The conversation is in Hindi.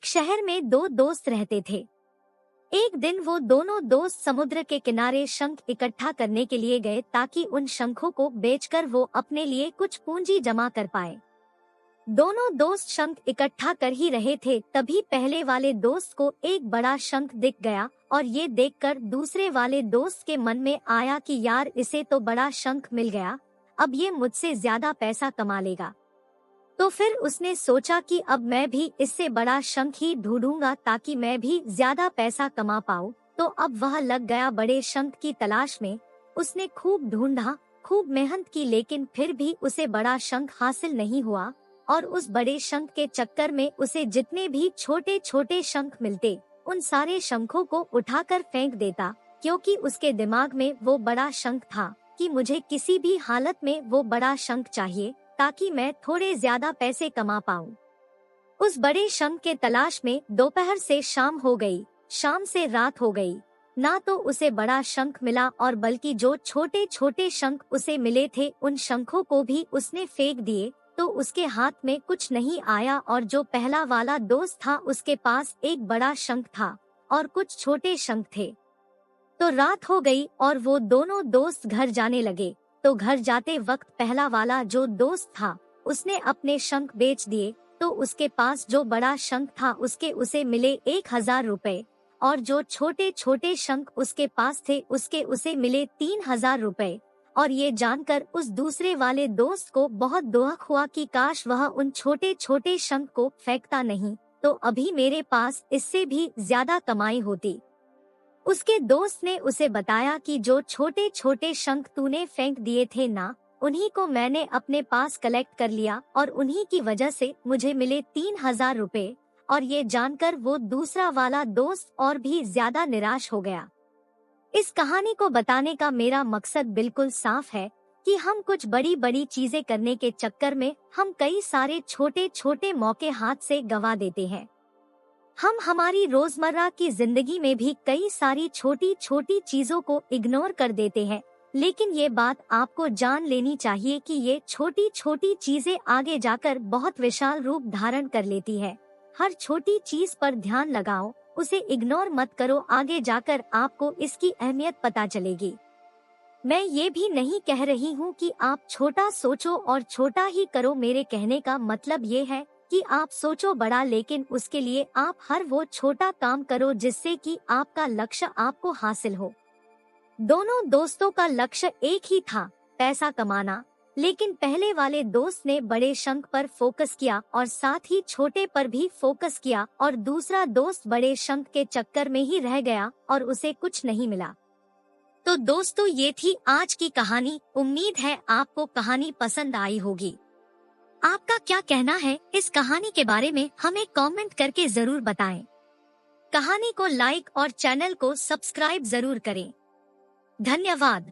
एक शहर में दो दोस्त रहते थे। एक दिन वो दोनों दोस्त समुद्र के किनारे शंख इकट्ठा करने के लिए गए ताकि उन शंखों को बेचकर वो अपने लिए कुछ पूंजी जमा कर पाए। दोनों दोस्त शंख इकट्ठा कर ही रहे थे, तभी पहले वाले दोस्त को एक बड़ा शंख दिख गया और ये देखकर दूसरे वाले दोस्त के मन में आया कि यार, इसे तो बड़ा शंख मिल गया, अब ये मुझसे ज्यादा पैसा कमा लेगा। तो फिर उसने सोचा कि अब मैं भी इससे बड़ा शंख ही ढूंढूंगा ताकि मैं भी ज्यादा पैसा कमा पाऊं। तो अब वह लग गया बड़े शंख की तलाश में। उसने खूब ढूंढा, खूब मेहनत की, लेकिन फिर भी उसे बड़ा शंख हासिल नहीं हुआ। और उस बड़े शंख के चक्कर में उसे जितने भी छोटे छोटे शंख मिलते, उन सारे शंखों को उठाकर फेंक देता, क्योंकि उसके दिमाग में वो बड़ा शंख था कि मुझे किसी भी हालत में वो बड़ा शंख चाहिए ताकि मैं थोड़े ज्यादा पैसे कमा पाऊं। उस बड़े शंख के तलाश में दोपहर से शाम हो गई, शाम से रात हो गई, ना तो उसे बड़ा शंख मिला और बल्कि जो छोटे छोटे शंख उसे मिले थे उन शंखों को भी उसने फेंक दिए। तो उसके हाथ में कुछ नहीं आया और जो पहला वाला दोस्त था उसके पास एक बड़ा शंख था और कुछ छोटे शंख थे। तो रात हो गई और वो दोनों दोस्त घर जाने लगे। तो घर जाते वक्त पहला वाला जो दोस्त था उसने अपने शंख बेच दिए। तो उसके पास जो बड़ा शंख था उसके उसे मिले 1000 रुपए और जो छोटे छोटे शंख उसके पास थे उसके उसे मिले 3000 रुपए। और ये जानकर उस दूसरे वाले दोस्त को बहुत दुख हुआ कि काश वह उन छोटे छोटे शंख को फेंकता नहीं, तो अभी मेरे पास इससे भी ज्यादा कमाई होती। उसके दोस्त ने उसे बताया कि जो छोटे छोटे शंख तूने फेंक दिए थे ना, उन्हीं को मैंने अपने पास कलेक्ट कर लिया और उन्हीं की वजह से मुझे मिले 3000 रुपए। और ये जानकर वो दूसरा वाला दोस्त और भी ज्यादा निराश हो गया। इस कहानी को बताने का मेरा मकसद बिल्कुल साफ है कि हम कुछ बड़ी बड़ी चीजें करने के चक्कर में हम कई सारे छोटे छोटे मौके हाथ से गंवा देते हैं। हम हमारी रोजमर्रा की जिंदगी में भी कई सारी छोटी छोटी चीजों को इग्नोर कर देते हैं, लेकिन ये बात आपको जान लेनी चाहिए कि ये छोटी छोटी चीजें आगे जाकर बहुत विशाल रूप धारण कर लेती है। हर छोटी चीज पर ध्यान लगाओ, उसे इग्नोर मत करो, आगे जाकर आपको इसकी अहमियत पता चलेगी। मैं ये भी नहीं कह रही हूँ कि आप छोटा सोचो और छोटा ही करो। मेरे कहने का मतलब ये है कि आप सोचो बड़ा, लेकिन उसके लिए आप हर वो छोटा काम करो जिससे कि आपका लक्ष्य आपको हासिल हो। दोनों दोस्तों का लक्ष्य एक ही था, पैसा कमाना, लेकिन पहले वाले दोस्त ने बड़े शंख पर फोकस किया और साथ ही छोटे पर भी फोकस किया और दूसरा दोस्त बड़े शंख के चक्कर में ही रह गया और उसे कुछ नहीं मिला। तो दोस्तों, ये थी आज की कहानी। उम्मीद है आपको कहानी पसंद आई होगी। आपका क्या कहना है इस कहानी के बारे में हमें कमेंट करके जरूर बताएं। कहानी को लाइक और चैनल को सब्सक्राइब जरूर करें। धन्यवाद।